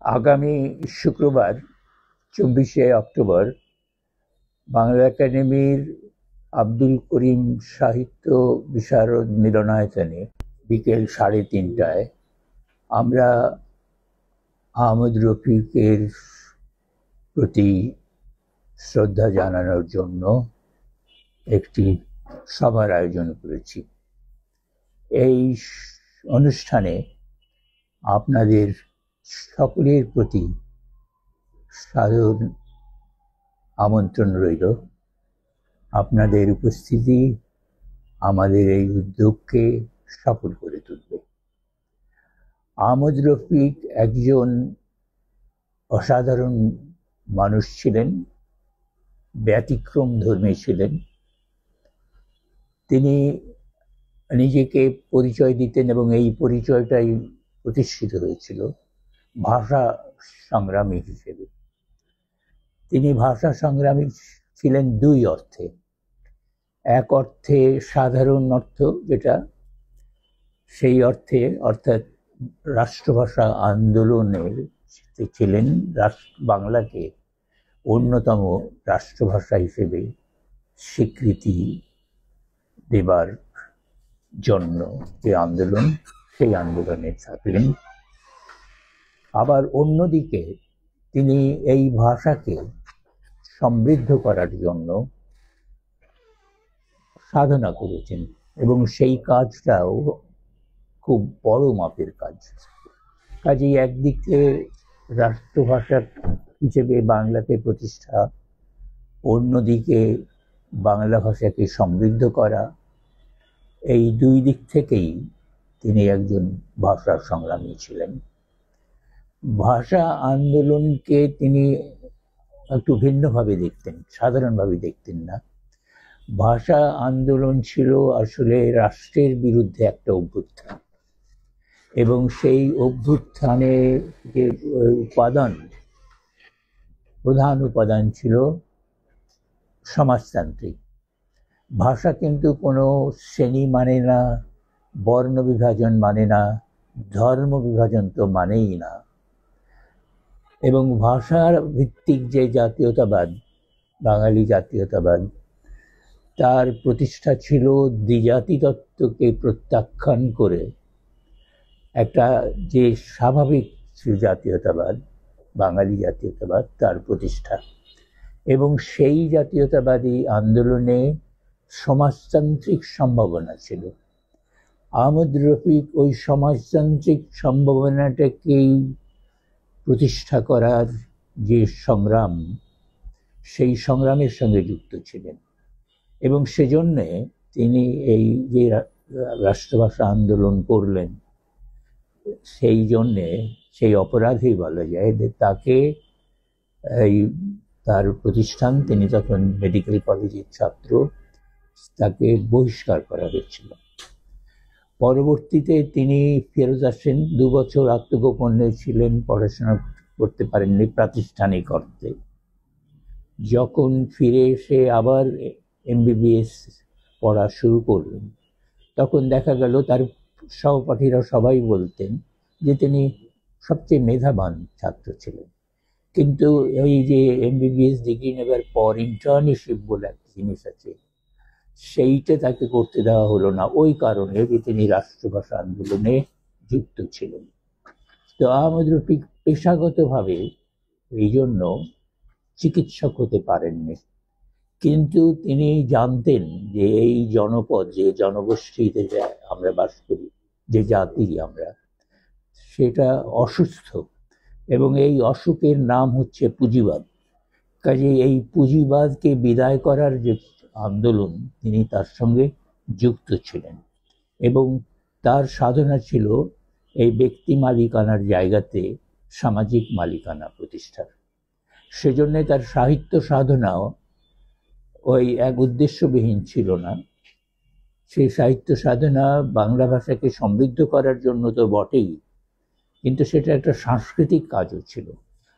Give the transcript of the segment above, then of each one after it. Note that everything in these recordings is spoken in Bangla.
আগামী শুক্রবার 24শে অক্টোবর বাংলা একাডেমির আব্দুল করিম সাহিত্য বিশারদ মিলনায়তনে বিকেল 3:30টায় আমরা আহমদ রফিকের প্রতি শ্রদ্ধা জানানোর জন্য একটি সভার আয়োজন করেছি। এই অনুষ্ঠানে আপনাদের সকলের প্রতি সাদর আমন্ত্রণ রইল। আপনাদের উপস্থিতি আমাদের এই উদ্যোগকে সফল করে তুলবে। আহমদ রফিক একজন অসাধারণ মানুষ ছিলেন, ব্যতিক্রম ধর্মী ছিলেন। তিনি নিজেকে পরিচয় দিতেন এবং এই পরিচয়টাই প্রতিষ্ঠিত হয়েছিল ভাষা সংগ্রামী হিসেবে। তিনি ভাষা সংগ্রামী ছিলেন দুই অর্থে। এক অর্থে সাধারণ অর্থ, যেটা সেই অর্থে অর্থাৎ রাষ্ট্রভাষা আন্দোলনের ছিলেন, বাংলাকে অন্যতম রাষ্ট্রভাষা হিসেবে স্বীকৃতি দেবার জন্য যে আন্দোলন, সেই আন্দোলনে থাকলেন। আবার অন্যদিকে তিনি এই ভাষাকে সমৃদ্ধ করার জন্য সাধনা করেছেন এবং সেই কাজটাও খুব বড় মাপের কাজ। কাজেই একদিকে রাষ্ট্রভাষা হিসেবে বাংলাকে প্রতিষ্ঠা, অন্যদিকে বাংলা ভাষাকে সমৃদ্ধ করা, এই দুই দিক থেকেই তিনি একজন ভাষা সংগ্রামী ছিলেন। ভাষা আন্দোলনকে তিনি একটু ভিন্নভাবে দেখতেন, সাধারণভাবে দেখতেন না। ভাষা আন্দোলন ছিল আসলে রাষ্ট্রের বিরুদ্ধে একটা অভ্যুত্থান, এবং সেই অভ্যুত্থানে যে প্রধান উপাদান ছিল সমাজতান্ত্রিক। ভাষা কিন্তু কোনো শ্রেণী মানে না, বর্ণ বিভাজন মানে না, ধর্ম বিভাজন তো মানেই না। এবং ভাষার ভিত্তিক যে জাতীয়তাবাদ, বাঙালি জাতীয়তাবাদ, তার প্রতিষ্ঠা ছিল দ্বিজাতি তত্ত্বকে প্রত্যাখ্যান করে একটা যে স্বাভাবিক জাতীয়তাবাদ, বাঙালি জাতীয়তাবাদ, তার প্রতিষ্ঠা। এবং সেই জাতীয়তাবাদী আন্দোলনে সমাজতান্ত্রিক সম্ভাবনা ছিল। আহমদ রফিক ওই সমাজতান্ত্রিক সম্ভাবনাটাকেই প্রতিষ্ঠা করার যে সংগ্রাম, সেই সংগ্রামের সঙ্গে যুক্ত ছিলেন। এবং সেজন্যে তিনি এই যে রাষ্ট্রভাষা আন্দোলন করলেন, সেই জন্যে সেই অপরাধী বলা যায় যে তাকে তার প্রতিষ্ঠান, তিনি তখন মেডিকেল কলেজের ছাত্র, তাকে বহিষ্কার করা হয়েছিল। পরবর্তীতে তিনি ফেরত আসেন, 2 বছর আত্মগোপনে ছিলেন, পড়াশোনা করতে পারেননি প্রাতিষ্ঠানিক অর্থে। যখন ফিরে এসে আবার MBBS পড়া শুরু করলেন, তখন দেখা গেল তার সহপাঠীরা সবাই বলতেন যে তিনি সবচেয়ে মেধাবান ছাত্র ছিলেন। কিন্তু ওই যে MBBS ডিগ্রি নেবার পর ইন্টার্নশিপ বলে একটা জিনিস আছে, সেইটা তাকে করতে দেওয়া হলো না, ওই কারণে যে তিনি রাষ্ট্রভাষা আন্দোলনে যুক্ত ছিলেন। তো আহমদ রফিক পেশাগতভাবে এই জন্য চিকিৎসক হতে পারেননি, কিন্তু তিনি জানতেন যে এই জনপদ, যে জনগোষ্ঠীতে আমরা বাস করি, যে জাতি আমরা, সেটা অসুস্থ, এবং এই অসুখের নাম হচ্ছে পুঁজিবাদ। কাজে এই পুঁজিবাদকে বিদায় করার যে আন্দোলন, তিনি তার সঙ্গে যুক্ত ছিলেন। এবং তার সাধনা ছিল এই ব্যক্তি মালিকানার জায়গাতে সামাজিক মালিকানা প্রতিষ্ঠার। সেজন্যে তার সাহিত্য সাধনাও ওই এক উদ্দেশ্যবিহীন ছিল না। সেই সাহিত্য সাধনা বাংলা ভাষাকে সমৃদ্ধ করার জন্য তো বটেই, কিন্তু সেটা একটা সাংস্কৃতিক কাজও ছিল।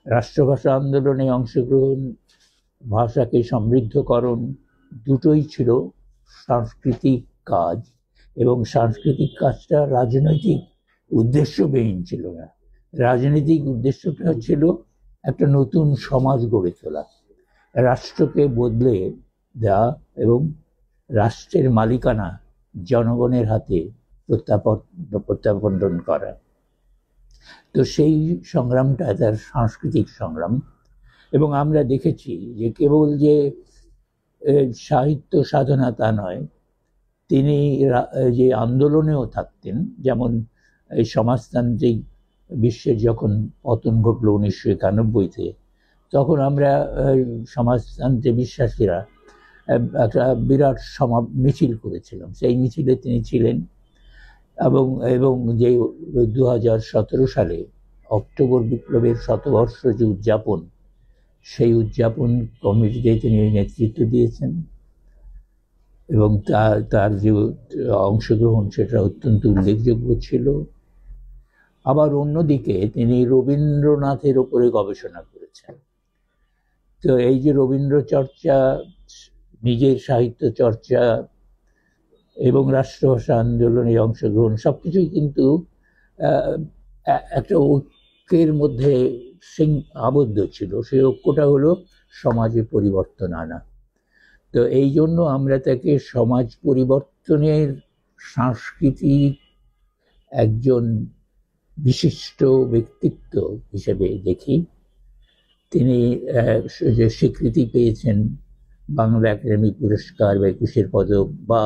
রাষ্ট্রভাষা আন্দোলনে অংশগ্রহণ, ভাষাকে সমৃদ্ধকরণ, দুটোই ছিল সাংস্কৃতিক কাজ, এবং সাংস্কৃতিক কাজটা রাজনৈতিক উদ্দেশ্যবিহীন ছিল না। রাজনৈতিক উদ্দেশ্যটা ছিল একটা নতুন সমাজ গড়ে তোলা, রাষ্ট্রকে বদলে দেওয়া এবং রাষ্ট্রের মালিকানা জনগণের হাতে প্রত্যাবর্তন করা। তো সেই সংগ্রামটা তার সাংস্কৃতিক সংগ্রাম। এবং আমরা দেখেছি যে কেবল যে সাহিত্য সাধনা তা নয়, তিনি যে আন্দোলনেও থাকতেন, যেমন এই সমাজতান্ত্রিক বিশ্বের যখন পতন ঘটল 1991-তে, তখন আমরা সমাজতন্ত্রে বিশ্বাসীরা একটা বিরাট মিছিল করেছিলাম, সেই মিছিলে তিনি ছিলেন। এবং যে 2017 সালে অক্টোবর বিপ্লবের শতবর্ষ যে উদযাপন, সেই উদযাপন কমিটিতে তিনি নেতৃত্ব দিয়েছেন এবং তার যে অংশগ্রহণ সেটা অত্যন্ত উল্লেখযোগ্য ছিল। আবার অন্যদিকে তিনি রবীন্দ্রনাথের ওপরে গবেষণা করেছেন। তো এই যে রবীন্দ্র চর্চা, নিজের সাহিত্য চর্চা এবং রাষ্ট্রভাষা আন্দোলনে অংশগ্রহণ সবকিছুই কিন্তু একটা ঐক্যের মধ্যে আবদ্ধ ছিল। সেই ঐক্যটা হলো সমাজে পরিবর্তন আনা। তো এই জন্য আমরা তাকে সমাজ পরিবর্তনের সাংস্কৃতিক একজন বিশিষ্ট ব্যক্তিত্ব হিসেবে দেখি। তিনি যে স্বীকৃতি পেয়েছেন বাংলা একাডেমি পুরস্কার বা 21-এর পদক, বা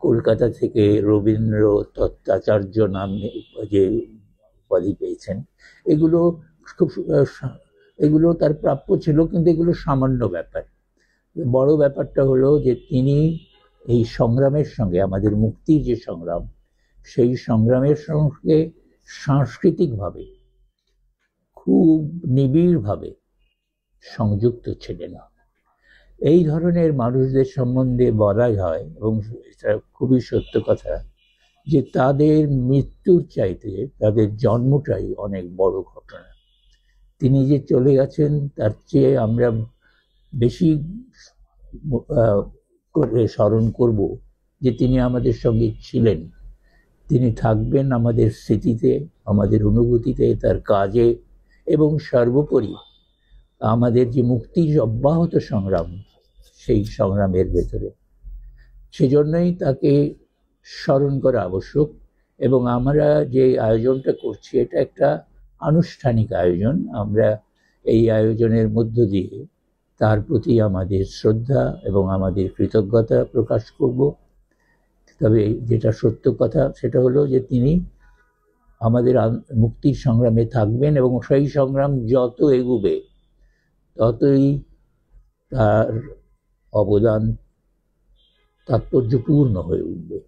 কলকাতা থেকে রবীন্দ্র তত্ত্বাচার্য নামে যে উপাধি পেয়েছেন, এগুলো তার প্রাপ্য ছিল, কিন্তু এগুলো সামান্য ব্যাপার। বড় ব্যাপারটা হলো যে তিনি এই সংগ্রামের সঙ্গে, আমাদের মুক্তির যে সংগ্রাম, সেই সংগ্রামের সঙ্গে সাংস্কৃতিকভাবে খুব নিবিড়ভাবে সংযুক্ত ছিলেন। এই ধরনের মানুষদের সম্বন্ধে বলাই হয়, এবং এটা খুবই সত্য কথা, যে তাদের মৃত্যুর চাইতে তাদের জন্মটাই অনেক বড় ঘটনা। তিনি যে চলে গেছেন তার চেয়ে আমরা বেশি করে স্মরণ করব যে তিনি আমাদের সঙ্গে ছিলেন, তিনি থাকবেন আমাদের স্মৃতিতে, আমাদের অনুভূতিতে, তার কাজে, এবং সর্বোপরি আমাদের যে মুক্তির অব্যাহত সংগ্রাম, সেই সংগ্রামের ভেতরে। সেজন্যই তাকে স্মরণ করা আবশ্যক। এবং আমরা যে আয়োজনটা করছি, এটা একটা আনুষ্ঠানিক আয়োজন। আমরা এই আয়োজনের মধ্য দিয়ে তার প্রতি আমাদের শ্রদ্ধা এবং আমাদের কৃতজ্ঞতা প্রকাশ করব। তবে যেটা সত্য কথা সেটা হলো যে তিনি আমাদের মুক্তির সংগ্রামে থাকবেন, এবং সেই সংগ্রাম যত এগোবে ততই তার অবদান তাৎপর্যপূর্ণ হয়ে উঠবে।